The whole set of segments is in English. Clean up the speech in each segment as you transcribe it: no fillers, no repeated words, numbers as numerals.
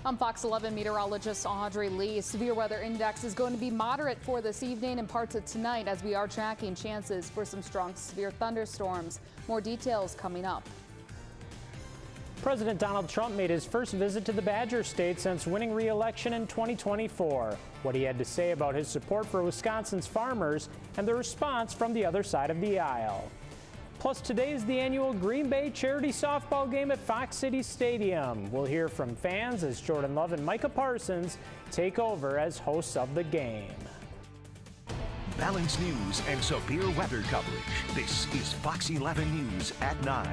I'm Fox 11 meteorologist Audrey Lee. Severe weather index is going to be moderate for this evening and parts of tonight as we are tracking chances for some strong severe thunderstorms. More details coming up. President Donald Trump made his first visit to the Badger State since winning re-election in 2024. What he had to say about his support for Wisconsin's farmers and the response from the other side of the aisle. Plus, today is the annual Green Bay charity softball game at Fox City Stadium. We'll hear from fans as Jordan Love and Micah Parsons take over as hosts of the game. Balanced news and severe weather coverage. This is Fox 11 News at 9.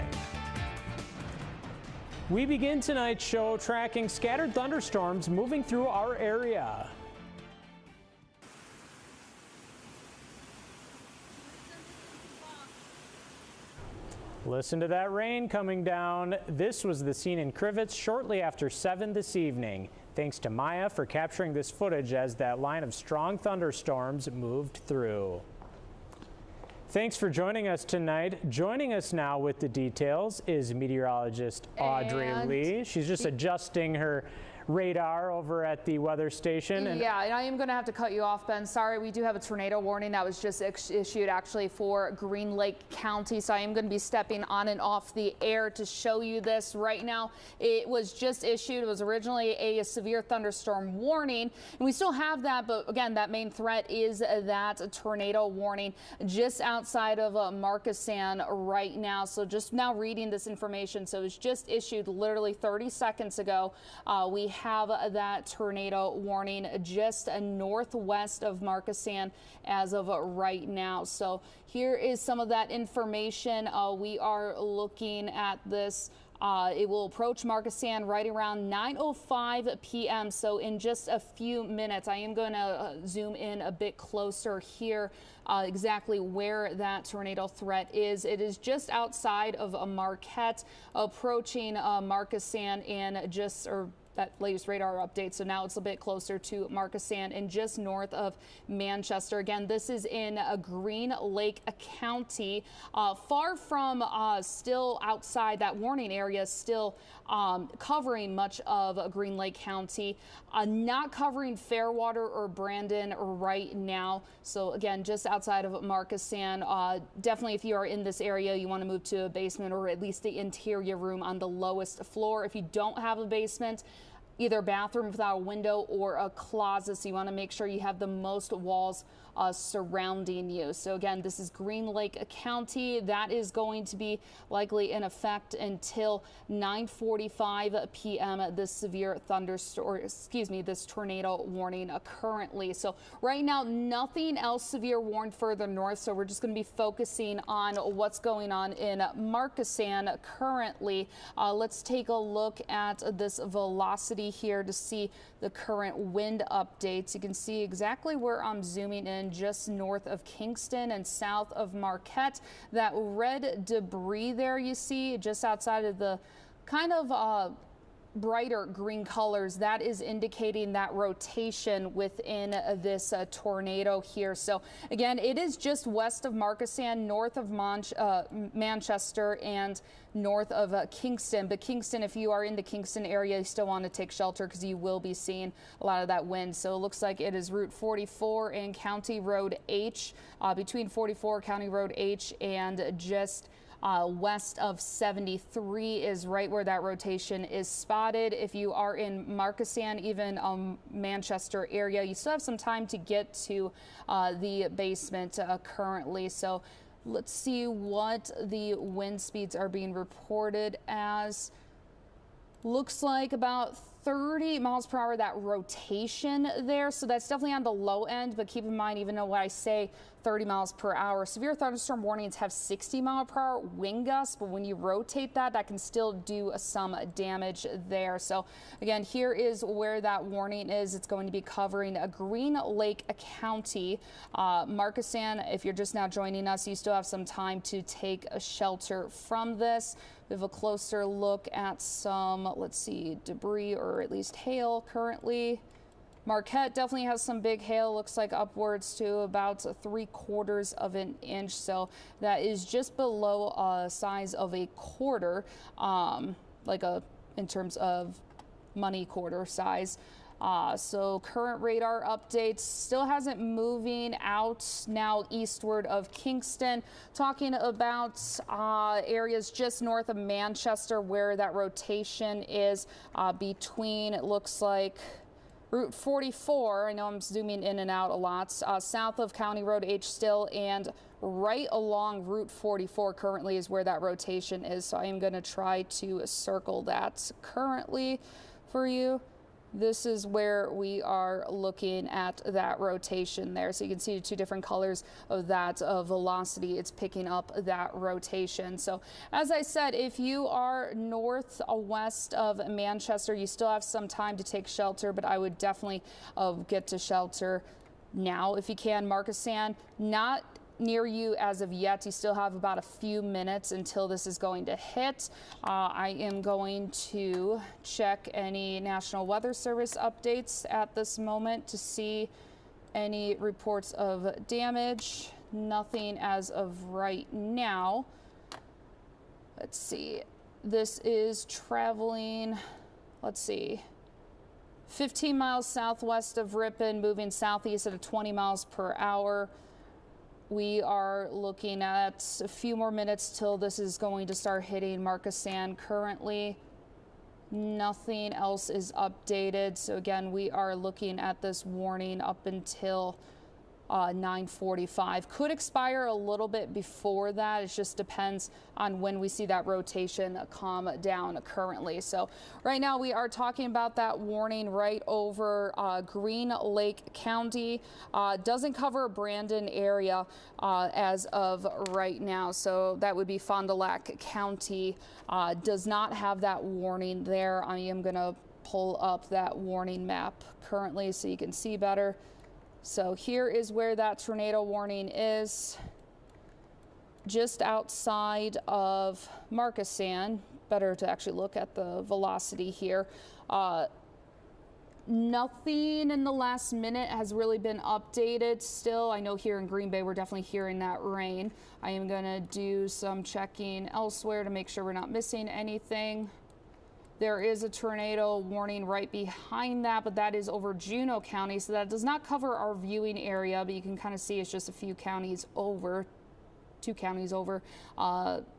We begin tonight's show tracking scattered thunderstorms moving through our area. Listen to that rain coming down. This was the scene in Crivets shortly after 7 this evening. Thanks to Maya for capturing this footage as that line of strong thunderstorms moved through. Thanks for joining us tonight. Joining us now with the details is meteorologist Audrey Lee. She's just adjusting her radar over at the weather station. Yeah, and I am going to have to cut you off, Ben. Sorry, we do have a tornado warning that was just issued actually for Green Lake County. So I am going to be stepping on and off the air to show you this right now. It was just issued. It was originally a severe thunderstorm warning, and we still have that. But again, that main threat is that tornado warning just outside of Markesan right now. So just now reading this information. So it was just issued literally 30 seconds ago. We have that tornado warning just northwest of Markesan as of right now. So here is some of that information. We are looking at this. It will approach Markesan right around 9:05 p.m. So in just a few minutes, I am going to zoom in a bit closer here, exactly where that tornado threat is. It is just outside of Marquette, approaching Markesan and that latest radar update. So now it's a bit closer to Markesan and just north of Manchester. Again, this is in Green Lake County, far from still outside that warning area, still covering much of Green Lake County, not covering Fairwater or Brandon right now. So again, just outside of Markesan. Definitely if you are in this area, you want to move to a basement or at least the interior room on the lowest floor. If you don't have a basement, either a bathroom without a window or a closet, so you want to make sure you have the most walls surrounding you. So again, this is Green Lake County. That is going to be likely in effect until 9:45 p.m. This severe thunderstorm, this tornado warning currently. So right now, nothing else severe warned further north. So we're just going to be focusing on what's going on in Markesan currently. Let's take a look at this velocity here to see the current wind updates. You can see exactly where I'm zooming in, just north of Kingston and south of Marquette. That red debris there you see just outside of the kind of brighter green colors, that is indicating that rotation within this tornado here. So again, it is just west of Markesan, north of Manchester, and north of Kingston. But Kingston, if you are in the Kingston area, you still want to take shelter because you will be seeing a lot of that wind. So it looks like it is Route 44 and County Road H, between 44 County Road H and just west of 73 is right where that rotation is spotted. If you are in Markesan, even Manchester area, you still have some time to get to the basement currently. So let's see what the wind speeds are being reported as. Looks like about 30 miles per hour, that rotation there. So that's definitely on the low end, but keep in mind, even though when I say 30 miles per hour, severe thunderstorm warnings have 60 mile per hour wind gusts, but when you rotate that, that can still do some damage there. So again, here is where that warning is. It's going to be covering a Green Lake County. Markesan, if you're just now joining us, you still have some time to take a shelter from this. We have a closer look at some, let's see, debris or at least hail currently. Marquette definitely has some big hail, looks like upwards to about 3/4 of an inch. So that is just below a size of a quarter, in terms of money quarter size. So current radar updates still hasn't moving out now eastward of Kingston. Talking about areas just north of Manchester where that rotation is between, it looks like, Route 44. I know I'm zooming in and out a lot. South of County Road H still, and right along Route 44 currently is where that rotation is. So I am going to try to circle that currently for you. This is where we are looking at that rotation there. So you can see the two different colors of that velocity. It's picking up that rotation. So as I said, if you are north or west of Manchester, you still have some time to take shelter, but I would definitely get to shelter now if you can. Markesan, not near you as of yet. You still have about a few minutes until this is going to hit. I am going to check any National Weather Service updates at this moment to see any reports of damage. Nothing as of right now. Let's see. This is traveling, let's see, 15 miles southwest of Ripon, moving southeast at 20 miles per hour. We are looking at a few more minutes till this is going to start hitting Markesan. Currently, nothing else is updated. So again, we are looking at this warning up until 9:45. Could expire a little bit before that. It just depends on when we see that rotation calm down currently. So right now we are talking about that warning right over Green Lake County. Doesn't cover Brandon area as of right now. So that would be Fond du Lac County. Does not have that warning there. I am going to pull up that warning map currently so you can see better. So here is where that tornado warning is, just outside of Markesan. Better to actually look at the velocity here. Nothing in the last minute has really been updated still. I know here in Green Bay we're definitely hearing that rain. I am going to do some checking elsewhere to make sure we're not missing anything. There is a tornado warning right behind that, but that is over Juneau County, so that does not cover our viewing area, but you can kind of see it's just a few counties over, 2 counties over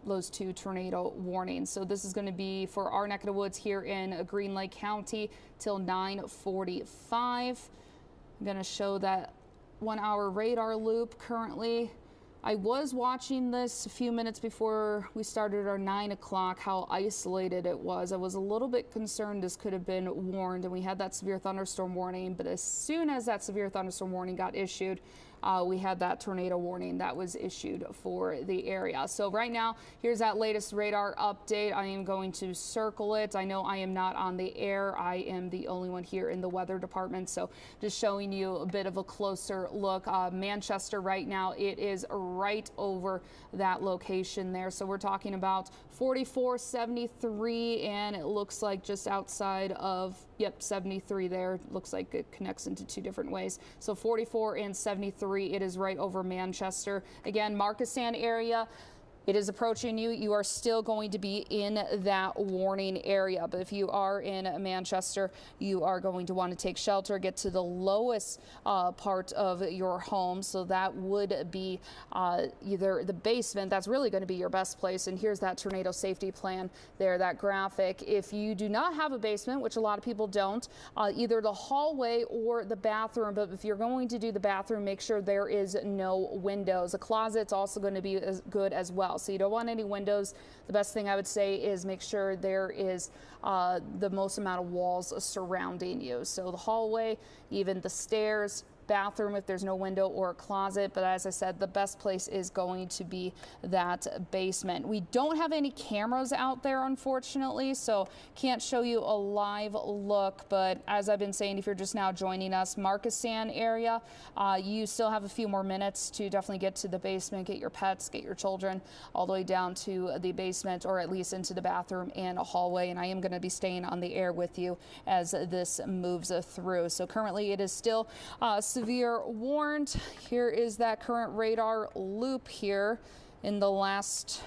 those 2 tornado warnings. So this is going to be for our neck of the woods here in Green Lake County till 9:45. I'm going to show that 1-hour radar loop currently. I was watching this a few minutes before we started our 9 o'clock, how isolated it was. I was a little bit concerned this could have been warned, and we had that severe thunderstorm warning, but as soon as that severe thunderstorm warning got issued, we had that tornado warning that was issued for the area. So right now, here's that latest radar update. I am going to circle it. I know I am not on the air. I am the only one here in the weather department. So just showing you a bit of a closer look. Manchester right now, it is right over that location there. So we're talking about 4473, and it looks like just outside of, yep, 73 there. Looks like it connects into 2 different ways. So 44 and 73. It is right over Manchester. Again, Markesan area, it is approaching you. You are still going to be in that warning area. But if you are in Manchester, you are going to want to take shelter, get to the lowest part of your home. So that would be either the basement. That's really going to be your best place. And here's that tornado safety plan there, that graphic. If you do not have a basement, which a lot of people don't, either the hallway or the bathroom. But if you're going to do the bathroom, make sure there is no windows. A closet's also going to be as good as well. So you don't want any windows. The best thing I would say is make sure there is the most amount of walls surrounding you. So the hallway, even the stairs, bathroom if there's no window or a closet. But as I said, the best place is going to be that basement. We don't have any cameras out there, unfortunately, so can't show you a live look. But as I've been saying, if you're just now joining us, Markesan area, you still have a few more minutes to definitely get to the basement, get your pets, get your children all the way down to the basement, or at least into the bathroom and a hallway. And I am going to be staying on the air with you as this moves through. So currently it is still severe warned. Here is that current radar loop here in the last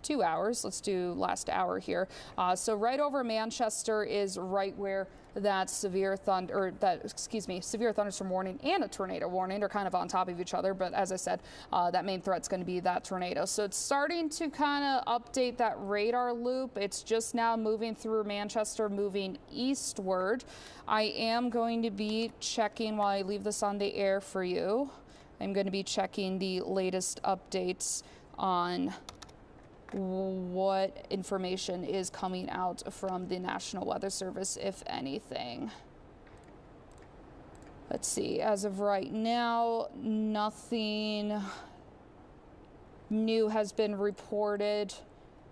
2 hours. Let's do last hour here. So right over Manchester is right where that severe thunderstorm warning and a tornado warning are kind of on top of each other. But as I said, that main threat's going to be that tornado. So it's starting to kind of update that radar loop. It's just now moving through Manchester, moving eastward. I am going to be checking while I leave this on the air for you. I'm going to be checking the latest updates on what information is coming out from the National Weather Service, if anything. Let's see, as of right now, nothing new has been reported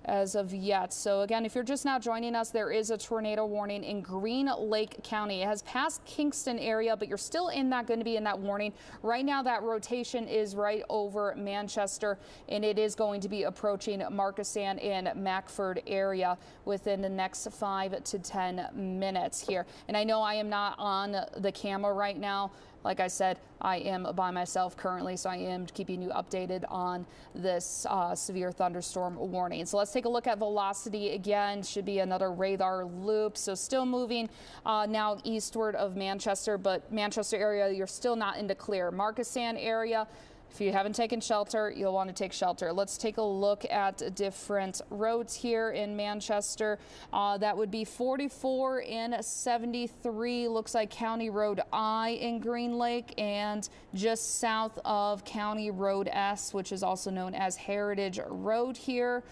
as of yet. So again, if you're just now joining us, there is a tornado warning in Green Lake County. It has passed Kingston area, but you're still going to be in that warning. Right now, that rotation is right over Manchester, and it is going to be approaching Markesan and Mackford area within the next 5 to 10 minutes here. And I know I am not on the camera right now. Like I said, I am by myself currently, so I am keeping you updated on this severe thunderstorm warning. So let's take a look at velocity again. Should be another radar loop. So still moving now eastward of Manchester, but Manchester area, you're still not into clear. Markesan area, if you haven't taken shelter, you'll want to take shelter. Let's take a look at different roads here in Manchester. That would be 44 and 73. Looks like County Road I in Green Lake, and just south of County Road S, which is also known as Heritage Road here.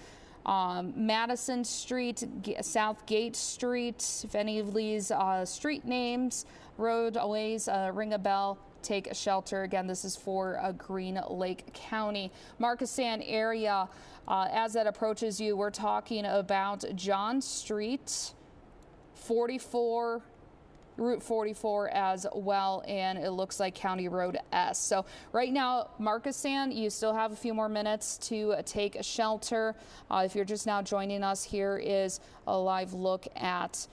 Madison Street, South Gate Street. If any of these street names, roadways ring a bell, take shelter. Again, this is for Green Lake County. Markesan area, as that approaches you, we're talking about John Street, 44, Route 44 as well, and it looks like County Road S. So right now, Markesan, you still have a few more minutes to take shelter. If you're just now joining us, here is a live look at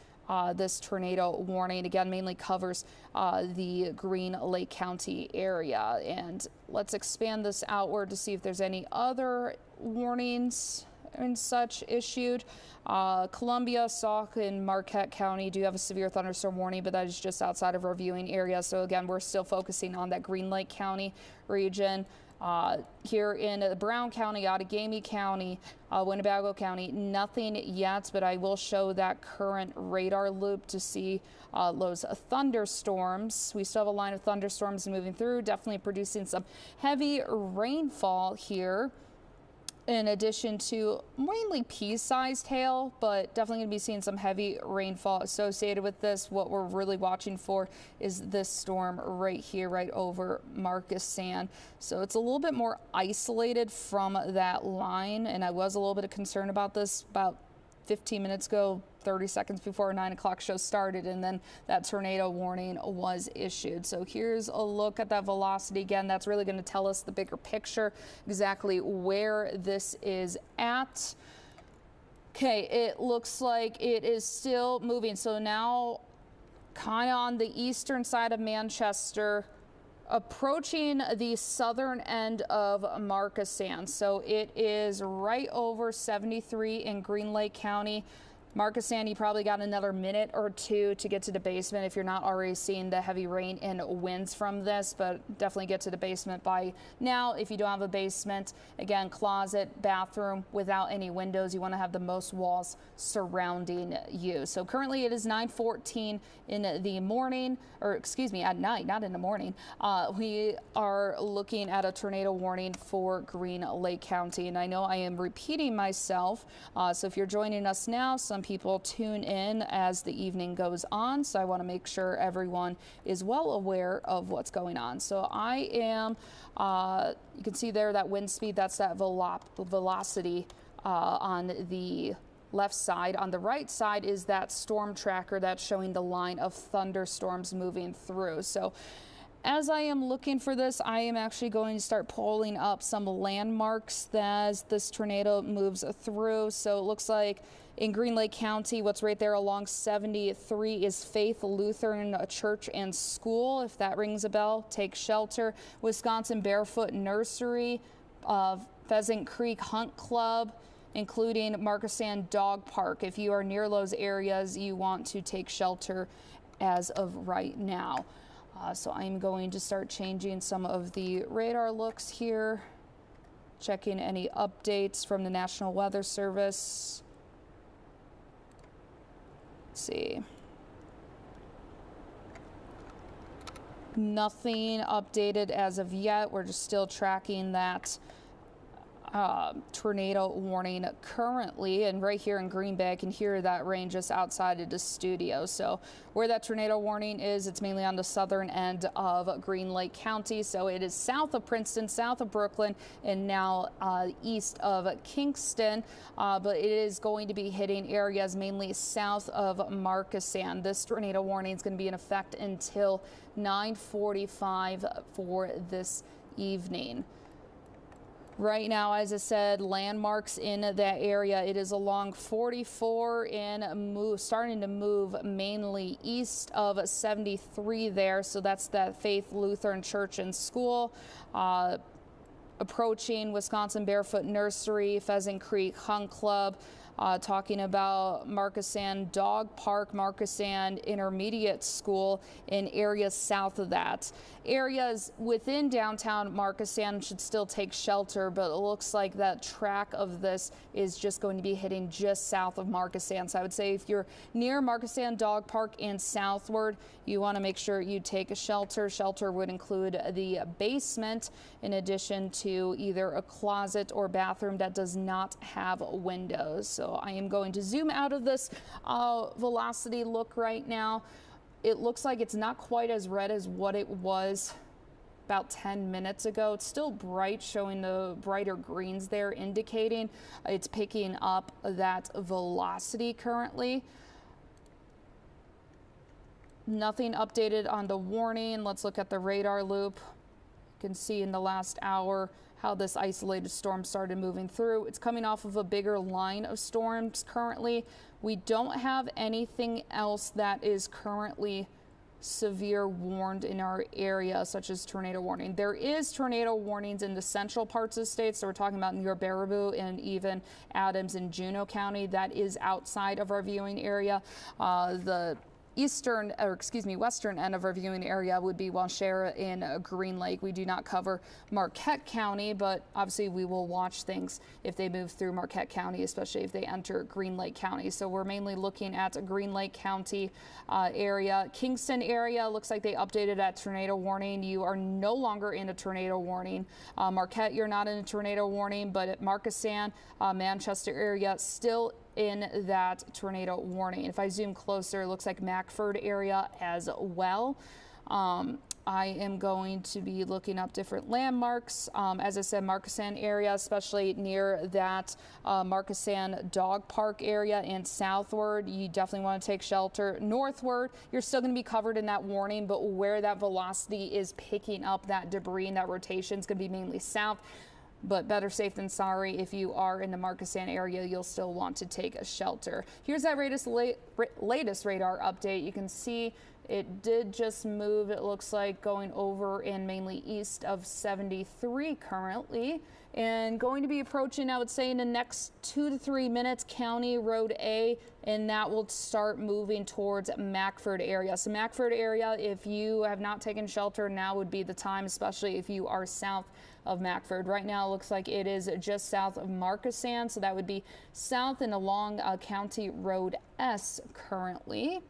this tornado warning. Again, mainly covers the Green Lake County area. And let's expand this outward to see if there's any other warnings and such issued. Columbia, Sauk, and Marquette County do have a severe thunderstorm warning, but that is just outside of our viewing area. So again, we're still focusing on that Green Lake County region. Here in Brown County, Outagamie County, Winnebago County, nothing yet, but I will show that current radar loop to see those thunderstorms. We still have a line of thunderstorms moving through, definitely producing some heavy rainfall here, in addition to mainly pea-sized hail, but definitely going to be seeing some heavy rainfall associated with this. What we're really watching for is this storm right here, right over Markesan. So it's a little bit more isolated from that line, and I was a little bit concerned about this about 15 minutes ago, 30 seconds before our 9 o'clock show started, and then that tornado warning was issued. So here's a look at that velocity again. That's really going to tell us the bigger picture, exactly where this is at. Okay, it looks like it is still moving. So now kind of on the eastern side of Manchester, approaching the southern end of Markesan. So it is right over 73 in Green Lake County. Markesan, you probably got another minute or two to get to the basement if you're not already seeing the heavy rain and winds from this, but definitely get to the basement by now. If you don't have a basement, again, closet, bathroom without any windows, you want to have the most walls surrounding you. So currently it is 9:14 in the morning, or excuse me, at night, not in the morning. We are looking at a tornado warning for Green Lake County, and I know I am repeating myself. So if you're joining us now, some people tune in as the evening goes on, so I want to make sure everyone is well aware of what's going on. So I am, you can see there that wind speed, that's that velocity on the left side. On the right side is that storm tracker that's showing the line of thunderstorms moving through. So as I am looking for this, I am actually going to start pulling up some landmarks as this tornado moves through. So it looks like in Green Lake County, what's right there along 73 is Faith Lutheran Church and School. If that rings a bell, take shelter. Wisconsin Barefoot Nursery, Pheasant Creek Hunt Club, including Markesan Dog Park. If you are near those areas, you want to take shelter as of right now. So I'm going to start changing some of the radar looks here, checking any updates from the National Weather Service. Let's see. Nothing updated as of yet. We're just still tracking that tornado warning currently, and right here in Green Bay I can hear that rain just outside of the studio. So where that tornado warning is, it's mainly on the southern end of Green Lake County, so it is south of Princeton, south of Brooklyn, and now east of Kingston, but it is going to be hitting areas mainly south of Markesan. This tornado warning is going to be in effect until 9:45 for this evening. Right now, as I said, landmarks in that area. It is along 44 and starting to move mainly east of 73 there. So that's that Faith Lutheran Church and School. Approaching Wisconsin Barefoot Nursery, Pheasant Creek Hunt Club. Talking about Markesan Dog Park, Markesan Intermediate School, in areas south of that. Areas within downtown Markesan should still take shelter, but it looks like that track of this is just going to be hitting just south of Markesan. So I would say if you're near Markesan Dog Park and southward, you want to make sure you take a shelter. Shelter would include the basement, in addition to either a closet or bathroom that does not have windows. So I am going to zoom out of this velocity look right now. It looks like it's not quite as red as what it was about 10 minutes ago. It's still bright, showing the brighter greens there, indicating it's picking up that velocity currently. Nothing updated on the warning. Let's look at the radar loop. You can see in the last hour how this isolated storm started moving through. It's coming off of a bigger line of storms currently. We don't have anything else that is currently severe warned in our area, such as tornado warning. There is tornado warnings in the central parts of the state, so we're talking about near Baraboo and even Adams and Juneau County. That is outside of our viewing area. The western end of our viewing area would be Waushara and Green Lake. We do not cover Marquette County, but obviously we will watch things if they move through Marquette County, especially if they enter Green Lake County. So we're mainly looking at a Green Lake County area. Kingston area, looks like they updated that tornado warning. You are no longer in a tornado warning. Marquette, you're not in a tornado warning, but at Markesan, Manchester area, still in that tornado warning. If I zoom closer, it looks like Mackford area as well. I am going to be looking up different landmarks. As I said, Markesan area, especially near that Markesan Dog Park area and southward, you definitely want to take shelter. Northward, you're still going to be covered in that warning, but where that velocity is picking up that debris and that rotation is going to be mainly south. But better safe than sorry. If you are in the Markesan area, you'll still want to take a shelter. Here's that latest radar update. You can see it did just move. It looks like going over and mainly east of 73 currently, and going to be approaching, I would say, in the next 2 to 3 minutes, County Road A, and that will start moving towards Mackford area. So Mackford area, if you have not taken shelter, now would be the time, especially if you are south of Mackford. Right now it looks like it is just south of Markesan, so that would be south and along County Road S currently.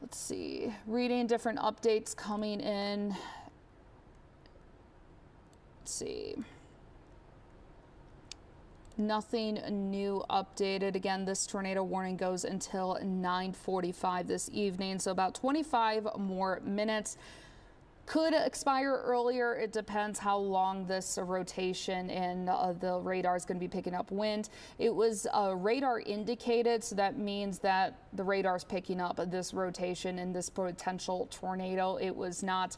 Let's see, reading different updates coming in. Let's see. Nothing new updated. Again, this tornado warning goes until 9:45 this evening, so about 25 more minutes. Could expire earlier. It depends how long this rotation and the radar is going to be picking up wind. It was radar indicated, so that means that the radar is picking up this rotation and this potential tornado. It was not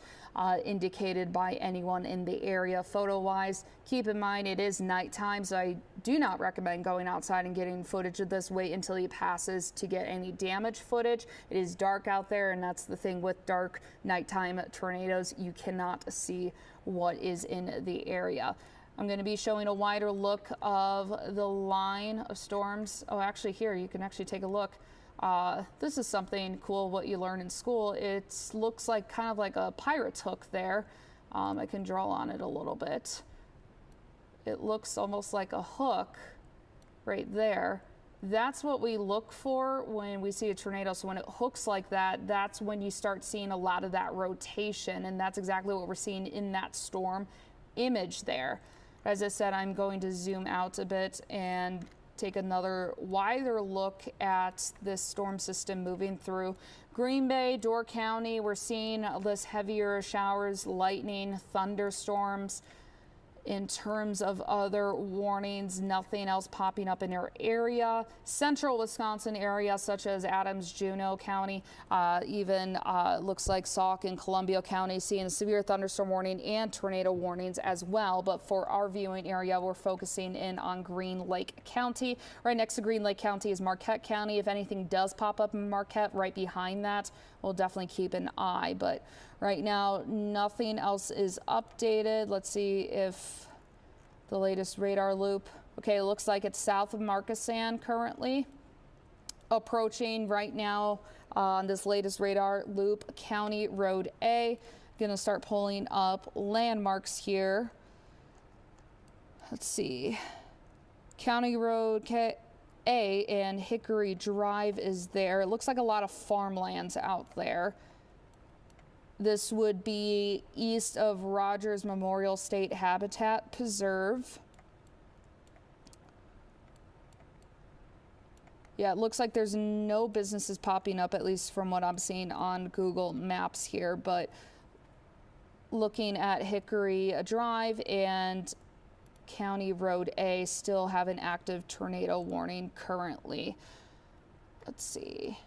indicated by anyone in the area photo-wise. Keep in mind it is nighttime, so I do not recommend going outside and getting footage of this. Wait until he passes to get any damage footage. It is dark out there, and that's the thing with dark nighttime tornadoes. You cannot see what is in the area. I'm going to be showing a wider look of the line of storms. Oh, actually here, you can actually take a look. This is something cool, what you learn in school. It looks like kind of like a pirate's hook there. I can draw on it a little bit. It looks almost like a hook right there. That's what we look for when we see a tornado. So when it hooks like that, that's when you start seeing a lot of that rotation. And that's exactly what we're seeing in that storm image there. As I said, I'm going to zoom out a bit and take another wider look at this storm system moving through Green Bay, Door County. We're seeing this heavier showers, lightning, thunderstorms. In terms of other warnings, nothing else popping up in our area. Central Wisconsin area, such as Adams, Juneau County, even looks like Sauk and Columbia County, seeing a severe thunderstorm warning and tornado warnings as well. But for our viewing area, we're focusing in on Green Lake County. Right next to Green Lake County is Marquette County. If anything does pop up in Marquette, right behind that, we'll definitely keep an eye. But right now, nothing else is updated. Let's see if the latest radar loop. Okay, it looks like it's south of Markesan currently. Approaching right now on this latest radar loop, County Road A. Gonna start pulling up landmarks here. Let's see. County Road A and Hickory Drive is there. It looks like a lot of farmlands out there. This would be east of Rogers Memorial State Habitat Preserve. Yeah, it looks like there's no businesses popping up, at least from what I'm seeing on Google Maps here, but looking at Hickory Drive and County Road A still have an active tornado warning currently. Let's see.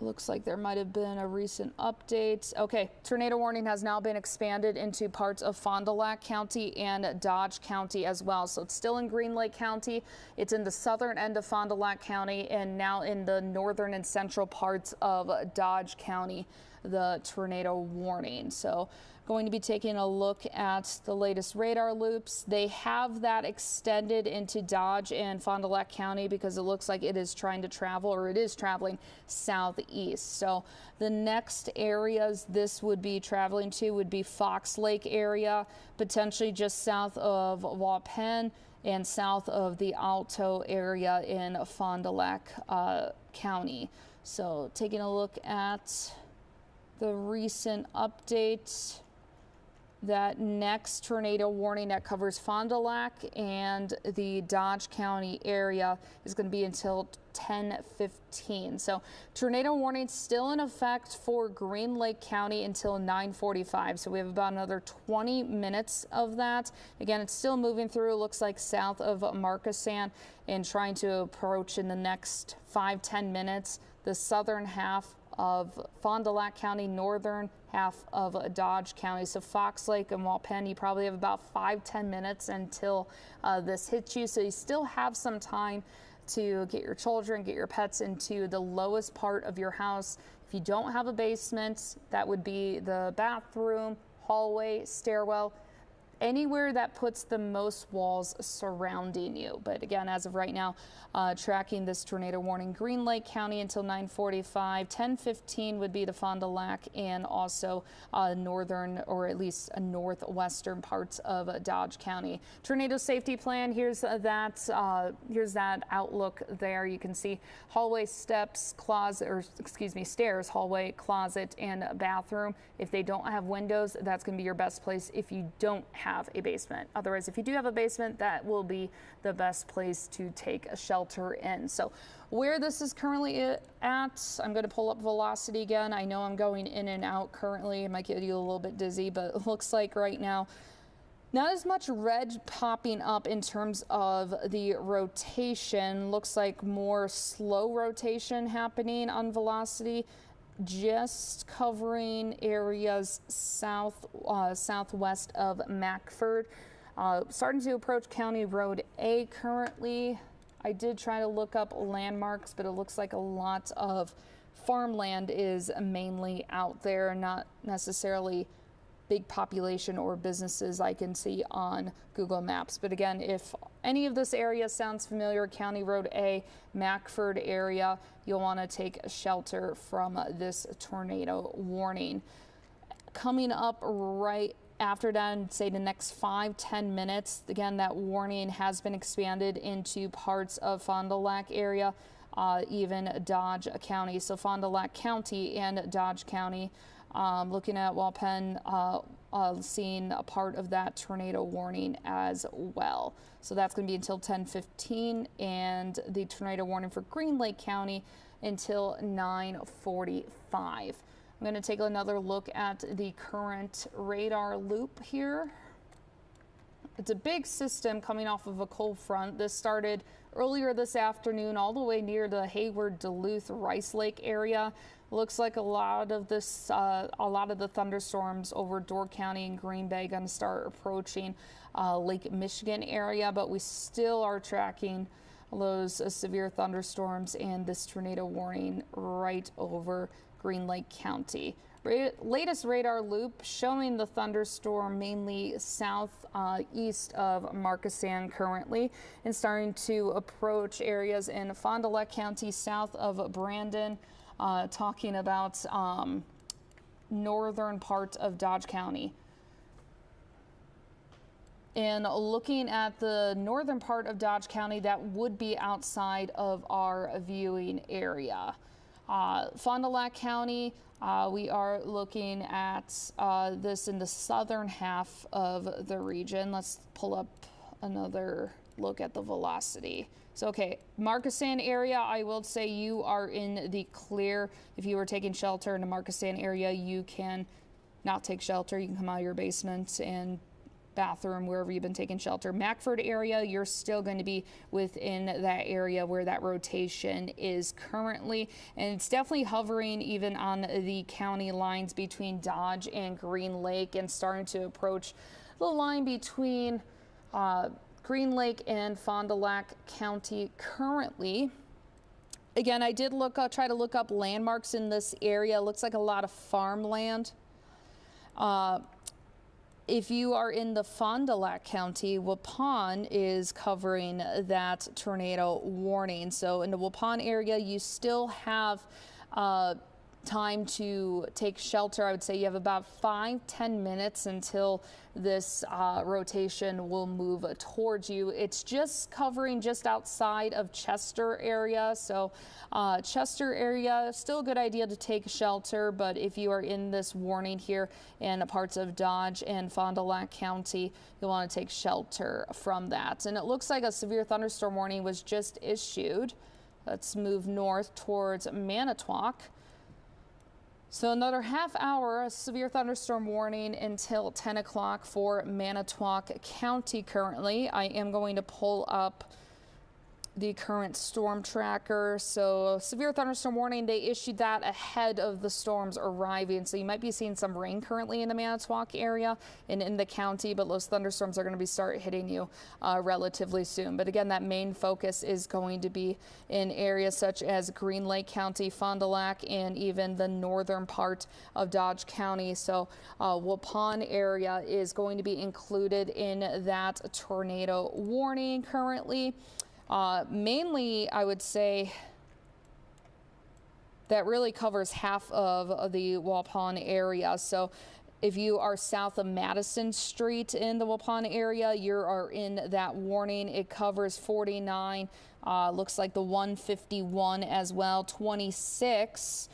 Looks like there might have been a recent update. Okay, tornado warning has now been expanded into parts of Fond du Lac County and Dodge County as well. So it's still in Green Lake County. It's in the southern end of Fond du Lac County and now in the northern and central parts of Dodge County, the tornado warning. So going to be taking a look at the latest radar loops. They have that extended into Dodge and Fond du Lac County because it looks like it is trying to travel, or it is traveling southeast. So the next areas this would be traveling to would be Fox Lake area, potentially just south of Waupun and south of the Alto area in Fond du Lac County. So taking a look at the recent update. That next tornado warning that covers Fond du Lac and the Dodge County area is going to be until 10:15. So tornado warning still in effect for Green Lake County until 9:45. So we have about another 20 minutes of that. Again, it's still moving through. Looks like south of Markesan and trying to approach in the next 5-10 minutes the southern half of Fond du Lac County, northern half of Dodge County. So Fox Lake and Waupun, you probably have about 5-10 minutes until this hits you. So you still have some time to get your children, get your pets into the lowest part of your house. If you don't have a basement, that would be the bathroom, hallway, stairwell, anywhere that puts the most walls surrounding you. But again, as of right now, tracking this tornado warning, Green Lake County until 9:45. 10:15 would be the Fond du Lac and also northern, or at least northwestern parts of Dodge County. Tornado safety plan. Here's that outlook there. You can see hallway, steps, closet, or excuse me, stairs, hallway, closet, and bathroom. If they don't have windows, that's going to be your best place if you don't have a basement. Otherwise, if you do have a basement, that will be the best place to take a shelter in. So where this is currently at, I'm going to pull up velocity again. I know I'm going in and out currently. It might get you a little bit dizzy, but it looks like right now not as much red popping up in terms of the rotation. Looks like more slow rotation happening on velocity, just covering areas southwest of Mackford. Starting to approach County Road A currently. I did try to look up landmarks, but it looks like a lot of farmland is mainly out there, not necessarily big population or businesses I can see on Google Maps. But again, if any of this area sounds familiar, County Road A, Mackford area, you'll want to take shelter from this tornado warning. Coming up right after that, say the next 5-10 minutes, again, that warning has been expanded into parts of Fond du Lac area, even Dodge County. So Fond du Lac County and Dodge County. Looking at Walpen, seeing a part of that tornado warning as well. So that's going to be until 10:15, and the tornado warning for Green Lake County until 9:45. I'm going to take another look at the current radar loop here. It's a big system coming off of a cold front. This started earlier this afternoon all the way near the Hayward, Duluth, Rice Lake area. Looks like a lot of the thunderstorms over Door County and Green Bay going to start approaching Lake Michigan area, but we still are tracking those severe thunderstorms and this tornado warning right over Green Lake County. Latest radar loop showing the thunderstorm mainly southeast of Markesan currently and starting to approach areas in Fond du Lac County south of Brandon, talking about northern part of Dodge County. And looking at the northern part of Dodge County, that would be outside of our viewing area. Fond du Lac County, we are looking at this in the southern half of the region. Let's pull up another look at the velocity. So, okay, Markesan area, I will say you are in the clear. If you were taking shelter in the Markesan area, you can not take shelter. You can come out of your basement and bathroom, wherever you've been taking shelter. Mackford area, you're still going to be within that area where that rotation is currently, and it's definitely hovering even on the county lines between Dodge and Green Lake and starting to approach the line between Green Lake and Fond du Lac County currently. Again, I did try to look up landmarks in this area. Looks like a lot of farmland. If you are in the Fond du Lac County, Waupun is covering that tornado warning. So in the Waupun area, you still have time to take shelter. I would say you have about 5-10 minutes until this rotation will move towards you. It's just covering just outside of Chester area. So Chester area, still a good idea to take shelter, but if you are in this warning here in parts of Dodge and Fond du Lac County, you'll want to take shelter from that. And it looks like a severe thunderstorm warning was just issued. Let's move north towards Manitowoc. So another half hour, a severe thunderstorm warning until 10 o'clock for Manitowoc County currently. I am going to pull up the current storm tracker. So severe thunderstorm warning, they issued that ahead of the storms arriving. So you might be seeing some rain currently in the Manitowoc area and in the county, but those thunderstorms are going to be start hitting you relatively soon. But again, that main focus is going to be in areas such as Green Lake County, Fond du Lac, and even the northern part of Dodge County. So Waupun area is going to be included in that tornado warning currently. Mainly, I would say that really covers half of the Waupun area. So if you are south of Madison Street in the Waupun area, you are in that warning. It covers 49, looks like the 151 as well, 26.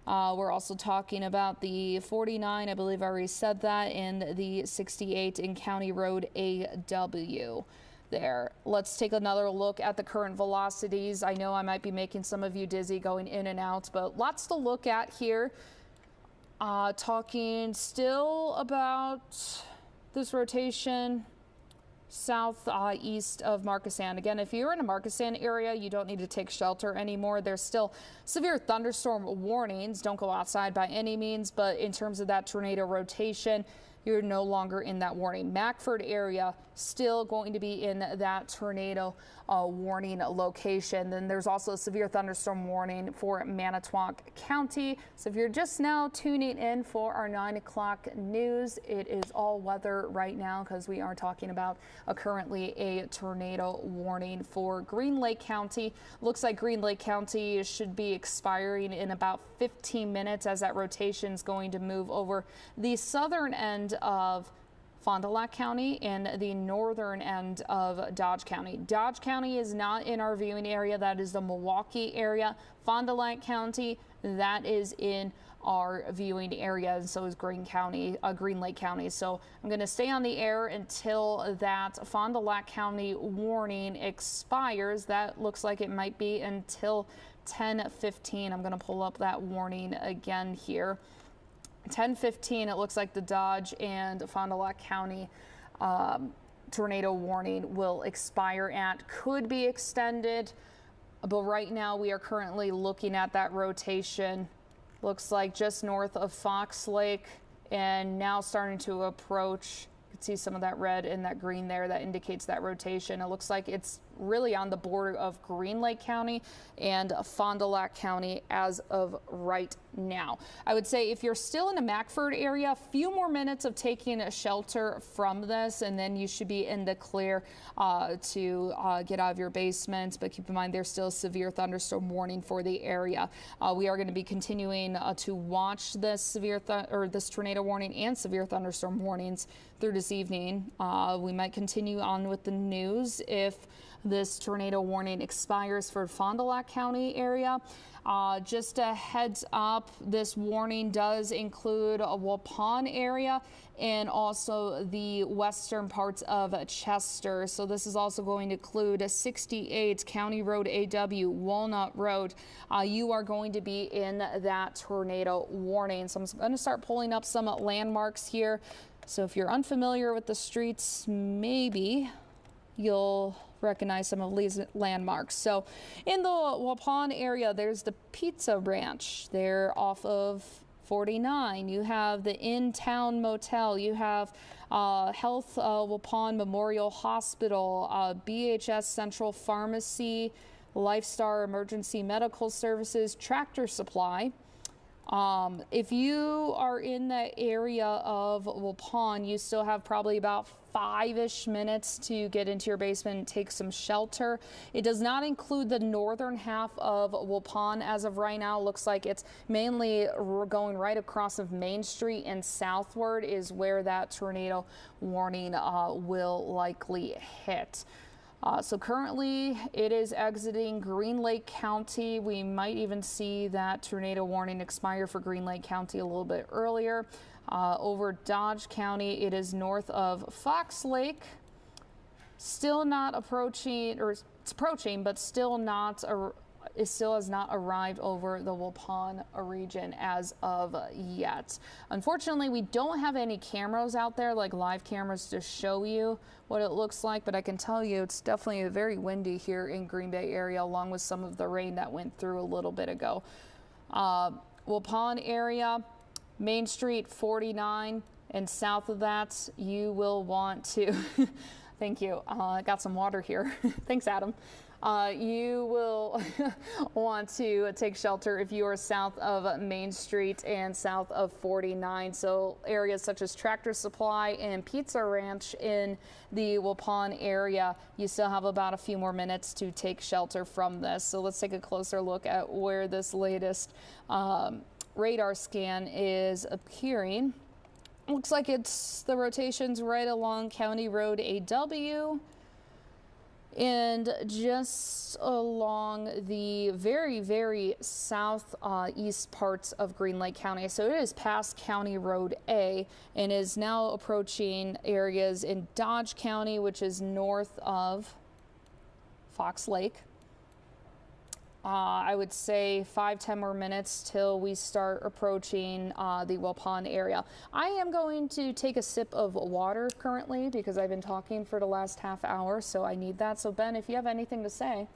We're also talking about the 49, I believe I already said that, and the 68 in County Road AW. There. Let's take another look at the current velocities. I know I might be making some of you dizzy going in and out, but lots to look at here. Talking about this rotation southeast of Markesan. Again, if you're in a Markesan area, you don't need to take shelter anymore. There's still severe thunderstorm warnings. Don't go outside by any means, but in terms of that tornado rotation, you're no longer in that warning. Mackford area still going to be in that tornado warning location. Then there's also a severe thunderstorm warning for Manitowoc County. So if you're just now tuning in for our 9 o'clock news, it is all weather right now because we are talking about currently a tornado warning for Green Lake County. Looks like Green Lake County should be expiring in about 15 minutes as that rotation is going to move over the southern end of Fond du Lac County and the northern end of Dodge County. Dodge County is not in our viewing area. That is the Milwaukee area. Fond du Lac County, that is in our viewing area, and so is Green Lake County. So I'm going to stay on the air until that Fond du Lac County warning expires. That looks like it might be until 10:15. I'm going to pull up that warning again here. 10:15, it looks like the Dodge and Fond du Lac County tornado warning will expire at. Could be extended, but right now we are currently looking at that rotation. Looks like just north of Fox Lake and now starting to approach. You can see some of that red and that green there that indicates that rotation. It looks like it's really on the border of Green Lake County and Fond du Lac County as of right now. I would say if you're still in the Mackford area, a few more minutes of taking a shelter from this, and then you should be in the clear to get out of your basements. But keep in mind, there's still a severe thunderstorm warning for the area. We are going to be continuing to watch this this tornado warning and severe thunderstorm warnings through this evening. We might continue on with the news if this tornado warning expires for Fond du Lac County area. Just a heads up, this warning does include a Waupun area and also the western parts of Chester. So this is also going to include 68 County Road AW, Walnut Road. You are going to be in that tornado warning. So I'm going to start pulling up some landmarks here. So if you're unfamiliar with the streets, maybe you'll recognize some of these landmarks. So in the Waupun area, there's the Pizza Ranch. They're off of 49. You have the In-Town Motel. You have Health Waupun Memorial Hospital, BHS Central Pharmacy, Lifestar Emergency Medical Services, Tractor Supply. If you are in the area of Waupun, you still have probably about 5-ish minutes to get into your basement and take some shelter. It does not include the northern half of Waupun as of right now. Looks like it's mainly going right across of Main Street and southward is where that tornado warning will likely hit. So currently it is exiting Green Lake County. We might even see that tornado warning expire for Green Lake County a little bit earlier. Over Dodge County, it is north of Fox Lake. Still not approaching, or it's approaching, but still not, it still has not arrived over the Waupun region as of yet. Unfortunately, we don't have any cameras out there, like live cameras, to show you what it looks like, but I can tell you it's definitely very windy here in Green Bay area, along with some of the rain that went through a little bit ago. Waupun area, Main Street 49, and south of that, you will want to, thank you, I got some water here. Thanks, Adam. You will want to take shelter if you are south of Main Street and south of 49. So areas such as Tractor Supply and Pizza Ranch in the Waupun area, you still have about a few more minutes to take shelter from this. So let's take a closer look at where this latest radar scan is appearing. Looks like it's the rotations right along County Road AW. And just along the very, very southeast parts of Green Lake County. So it is past County Road A and is now approaching areas in Dodge County, which is north of Fox Lake. I would say 5-10 more minutes till we start approaching the Waupun area. I am going to take a sip of water currently because I've been talking for the last half hour, so I need that. So Ben, if you have anything to say.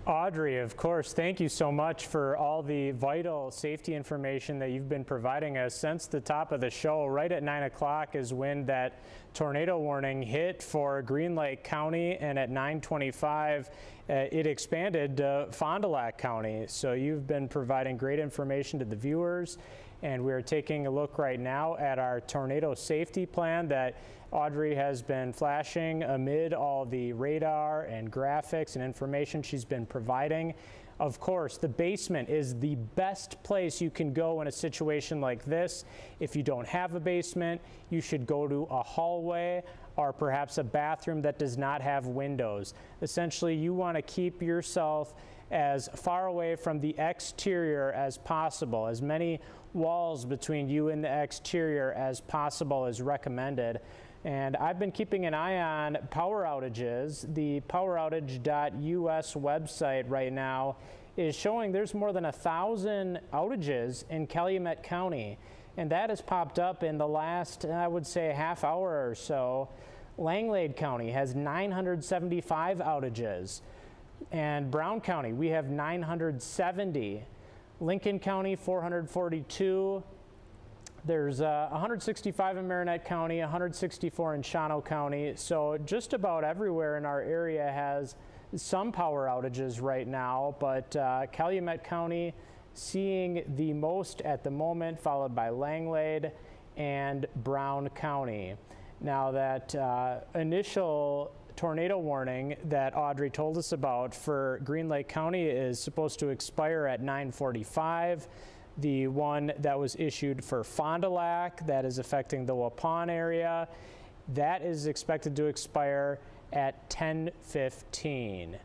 Audrey, of course, thank you so much for all the vital safety information that you've been providing us since the top of the show. Right at 9 o'clock is when that tornado warning hit for Green Lake County, and at 9:25 it expanded to Fond du Lac County. So you've been providing great information to the viewers, and we're taking a look right now at our tornado safety plan that Audrey has been flashing amid all the radar and graphics and information she's been providing. Of course, the basement is the best place you can go in a situation like this. If you don't have a basement, you should go to a hallway or perhaps a bathroom that does not have windows. Essentially, you want to keep yourself as far away from the exterior as possible. As many walls between you and the exterior as possible is recommended. And I've been keeping an eye on power outages. The poweroutage.us website right now is showing there's more than 1,000 outages in Calumet County. And that has popped up in the last, I would say, half hour or so. Langlade County has 975 outages. And Brown County, we have 970. Lincoln County, 442. There's 165 in Marinette County, 164 in Shawano County. So just about everywhere in our area has some power outages right now, but Calumet County seeing the most at the moment, followed by Langlade and Brown County. Now that initial tornado warning that Audrey told us about for Green Lake County is supposed to expire at 9:45. The one that was issued for Fond du Lac that is affecting the Waupun area, that is expected to expire at 10:15.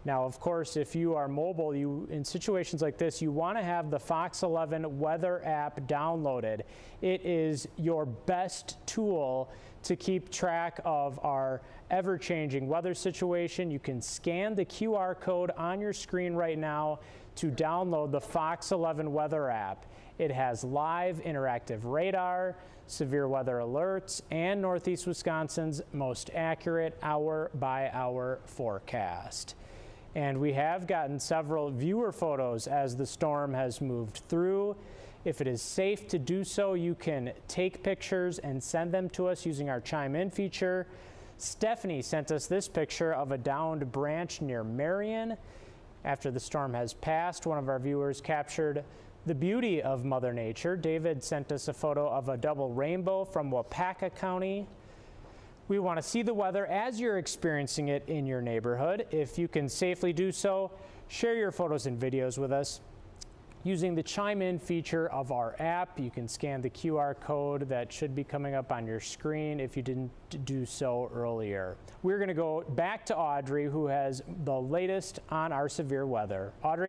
Now, of course, if you are mobile, in situations like this, you want to have the Fox 11 weather app downloaded. It is your best tool to keep track of our ever-changing weather situation. You can scan the QR code on your screen right now to download the Fox 11 weather app. It has live interactive radar, severe weather alerts, and Northeast Wisconsin's most accurate hour-by-hour forecast. And we have gotten several viewer photos as the storm has moved through. If it is safe to do so, you can take pictures and send them to us using our Chime In feature. Stephanie sent us this picture of a downed branch near Marion. After the storm has passed, one of our viewers captured the beauty of Mother Nature. David sent us a photo of a double rainbow from Wapaka County. We want to see the weather as you're experiencing it in your neighborhood. If you can safely do so, share your photos and videos with us. Using the Chime In feature of our app, you can scan the QR code that should be coming up on your screen if you didn't do so earlier. We're going to go back to Audrey, who has the latest on our severe weather. Audrey?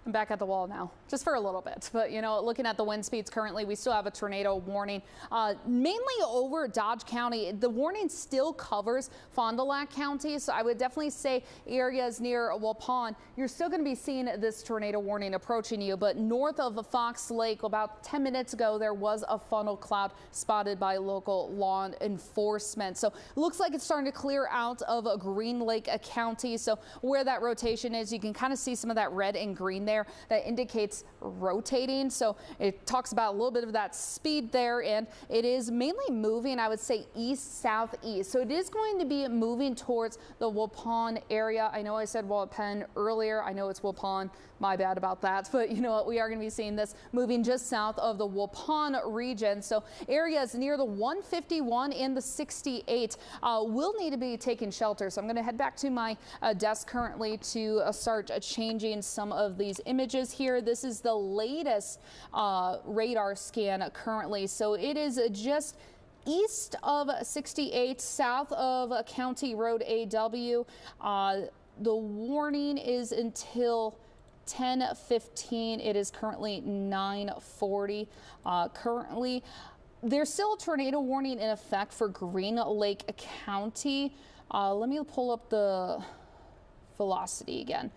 I'm back at the wall now, just for a little bit. But, you know, looking at the wind speeds currently, we still have a tornado warning, mainly over Dodge County. The warning still covers Fond du Lac County, so I would definitely say areas near Waupun, you're still going to be seeing this tornado warning approaching you. But north of Fox Lake, about 10 minutes ago, there was a funnel cloud spotted by local law enforcement. So it looks like it's starting to clear out of Green Lake County. So where that rotation is, you can kind of see some of that red and green there that indicates rotating. So it talks about a little bit of that speed there, and it is mainly moving, I would say, east southeast. So it is going to be moving towards the Waupun area. I know I said Waupun earlier. I know it's Waupun. My bad about that. But you know what? We are going to be seeing this moving just south of the Waupun region. So areas near the 151 and the 68 will need to be taking shelter. So I'm going to head back to my desk currently to start changing some of these images here. This is the latest radar scan currently. So it is just east of 68, south of County Road AW. The warning is until 10:15. It is currently 9:40. Currently, there's still a tornado warning in effect for Green Lake County. Let me pull up the velocity again.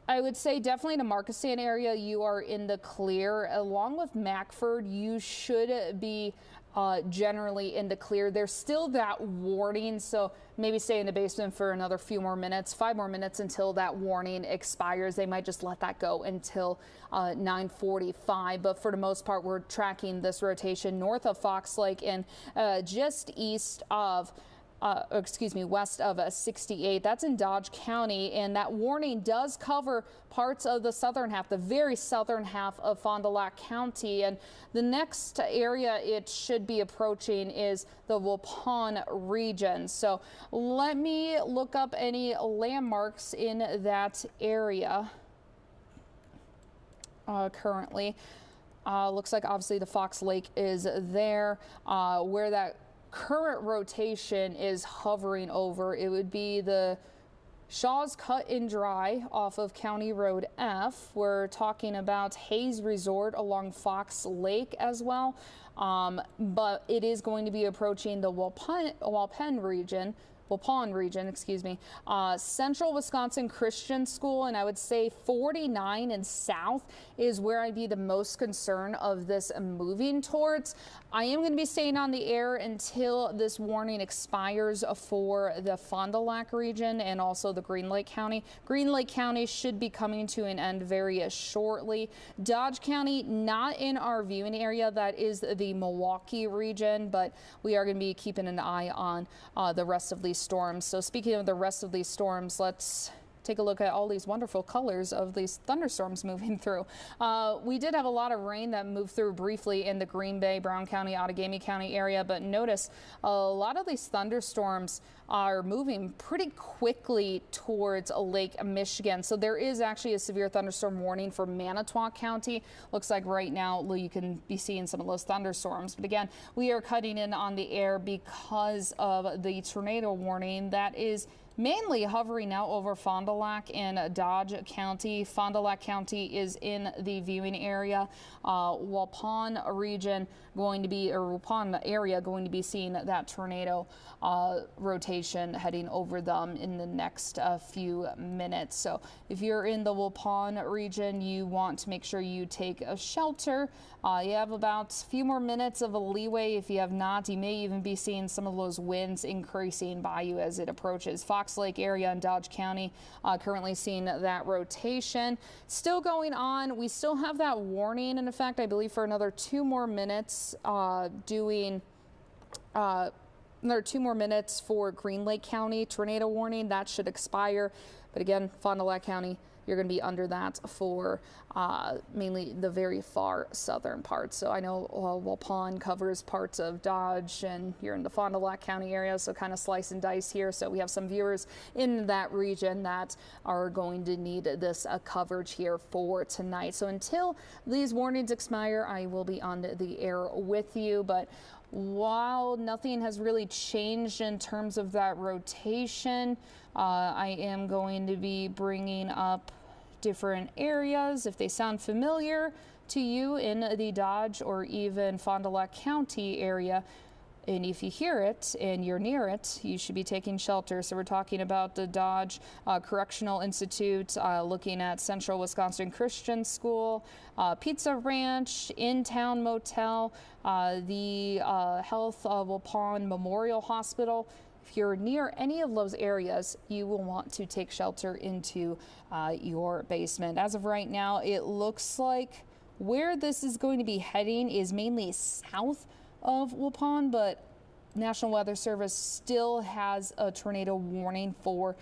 I would say definitely in the Markesan area, you are in the clear. Along with Mackford, you should be generally in the clear. There's still that warning, so maybe stay in the basement for another few more minutes, 5 more minutes until that warning expires. They might just let that go until 9:45. But for the most part, we're tracking this rotation north of Fox Lake and just east of west of 68. That's in Dodge County, and that warning does cover parts of the southern half, the very southern half of Fond du Lac County. And the next area it should be approaching is the Waupun region. So let me look up any landmarks in that area currently. Looks like obviously the Fox Lake is there, where that current rotation is hovering over. It would be the Shaw's Cut and Dry off of County Road F. We're talking about Hayes Resort along Fox Lake as well, but it is going to be approaching the Waupun region, excuse me, Central Wisconsin Christian School, and I would say 49 and south is where I'd be the most concerned of this moving towards. I am going to be staying on the air until this warning expires for the Fond du Lac region and also the Green Lake County. Green Lake County should be coming to an end very shortly. Dodge County, not in our viewing area. That is the Milwaukee region, but we are going to be keeping an eye on the rest of these storms. So speaking of the rest of these storms, let's take a look at all these wonderful colors of these thunderstorms moving through. We did have a lot of rain that moved through briefly in the Green Bay, Brown County, Outagamie County area, but notice a lot of these thunderstorms are moving pretty quickly towards Lake Michigan. So there is actually a severe thunderstorm warning for Manitowoc County. Looks like right now you can be seeing some of those thunderstorms. But again, we are cutting in on the air because of the tornado warning that is mainly hovering now over Fond du Lac and Dodge County. Fond du Lac County is in the viewing area. Waupun region going to be, or Waupun area going to be seeing that tornado rotation heading over them in the next few minutes. So if you're in the Waupun region, you want to make sure you take a shelter. You have about a few more minutes of a leeway. If you have not, you may even be seeing some of those winds increasing by you as it approaches Fox Lake area in Dodge County. Currently seeing that rotation still going on. We still have that warning in effect, I believe, for another 2 more minutes, another 2 more minutes for Green Lake County tornado warning. That should expire. But again, Fond du Lac County, you're going to be under that for mainly the very far southern parts. So I know Waupun covers parts of Dodge, and you're in the Fond du Lac County area, so kind of slice and dice here. So we have some viewers in that region that are going to need this coverage here for tonight. So until these warnings expire, I will be on the air with you. But while nothing has really changed in terms of that rotation, I am going to be bringing up different areas if they sound familiar to you in the Dodge or even Fond du Lac County area. And if you hear it and you're near it, you should be taking shelter. So we're talking about the Dodge Correctional Institute, looking at Central Wisconsin Christian School, Pizza Ranch, In-Town Motel, the Health of Waupun Memorial Hospital. If you're near any of those areas, you will want to take shelter into your basement. As of right now, it looks like where this is going to be heading is mainly south of Waupun, but National Weather Service still has a tornado warning for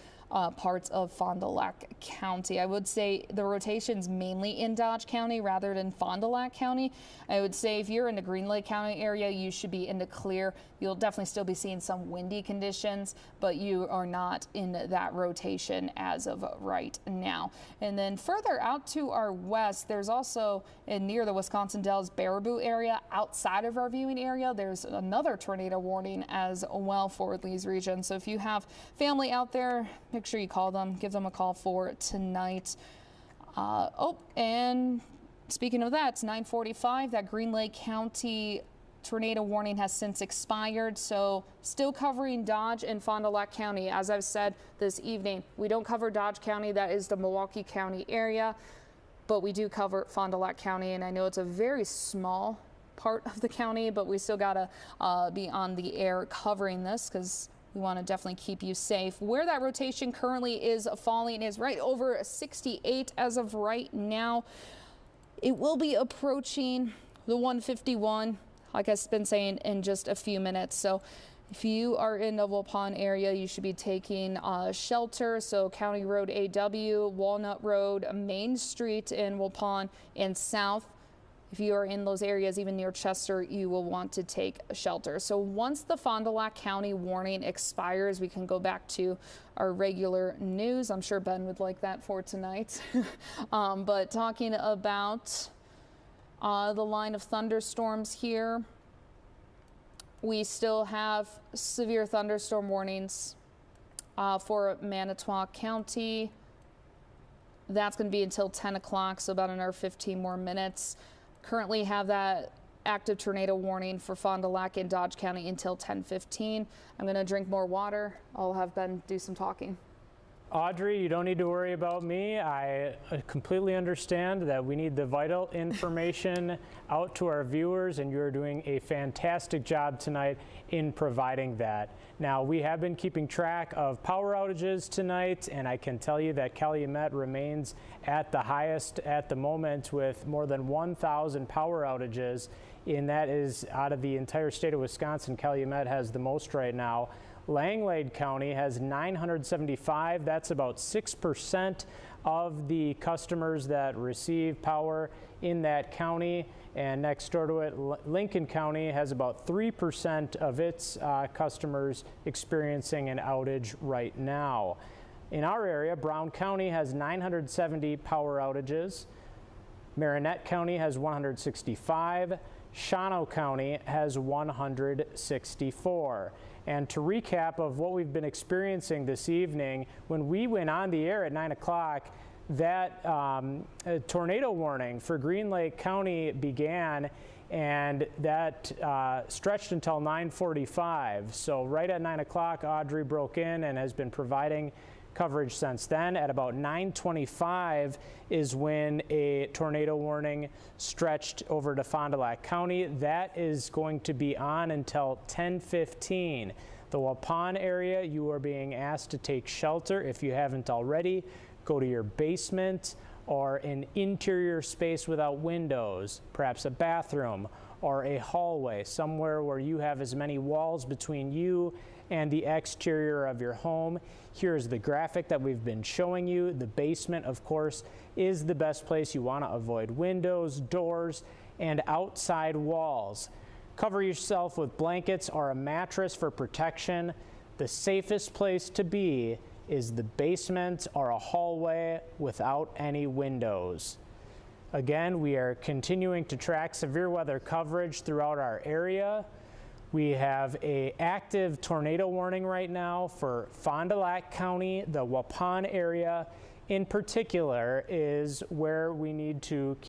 parts of Fond du Lac County. I would say the rotation's mainly in Dodge County rather than Fond du Lac County. I would say if you're in the Green Lake County area, you should be in the clear. You'll definitely still be seeing some windy conditions, but you are not in that rotation as of right now. And then further out to our west, there's also near the Wisconsin Dells Baraboo area, outside of our viewing area, there's another tornado warning as well for these regions. So if you have family out there, make sure you call them, give them a call for tonight. And speaking of that, it's 9:45. That Green Lake County tornado warning has since expired, so still covering Dodge and Fond du Lac County. As I've said this evening, we don't cover Dodge County, that is the Milwaukee County area, but we do cover Fond du Lac County, and I know it's a very small part of the county, but we still gotta be on the air covering this because we want to definitely keep you safe. Where that rotation currently is falling is right over 68 as of right now. It will be approaching the 151, like I've been saying, in just a few minutes. So if you are in the Waupun area, you should be taking shelter. So County Road AW, Walnut Road, Main Street in Waupun and south. If you are in those areas, even near Chester, you will want to take shelter. So once the Fond du Lac County warning expires, we can go back to our regular news. I'm sure Ben would like that for tonight. But talking about the line of thunderstorms here, we still have severe thunderstorm warnings for Manitowoc County. That's going to be until 10 o'clock, so about another 15 more minutes. Currently have that active tornado warning for Fond du Lac and Dodge County until 10:15. I'm going to drink more water. I'll have Ben do some talking. Audrey, you don't need to worry about me. I completely understand that we need the vital information out to our viewers, and you're doing a fantastic job tonight in providing that. Now, we have been keeping track of power outages tonight, and I can tell you that Calumet remains at the highest at the moment with more than 1,000 power outages, and that is out of the entire state of Wisconsin. Calumet has the most right now. Langlade County has 975. That's about 6% of the customers that receive power in that county. And next door to it, Lincoln County has about 3% of its customers experiencing an outage right now. In our area, Brown County has 970 power outages. Marinette County has 165. Shawano County has 164. And to recap of what we've been experiencing this evening, when we went on the air at 9 o'clock, that tornado warning for Green Lake County began, and that stretched until 9:45. So right at 9 o'clock, Audrey broke in and has been providing coverage since then. At about 9:25 is when a tornado warning stretched over to Fond du Lac County. That is going to be on until 10:15. The Waupun area, you are being asked to take shelter if you haven't already. Go to your basement or an interior space without windows, perhaps a bathroom or a hallway, somewhere where you have as many walls between you and the exterior of your home. Here's the graphic that we've been showing you. The basement, of course, is the best place. You want to avoid windows, doors, and outside walls. Cover yourself with blankets or a mattress for protection. The safest place to be is the basement or a hallway without any windows. Again, we are continuing to track severe weather coverage throughout our area. We have an active tornado warning right now for Fond du Lac County. The Waupun area in particular is where we need to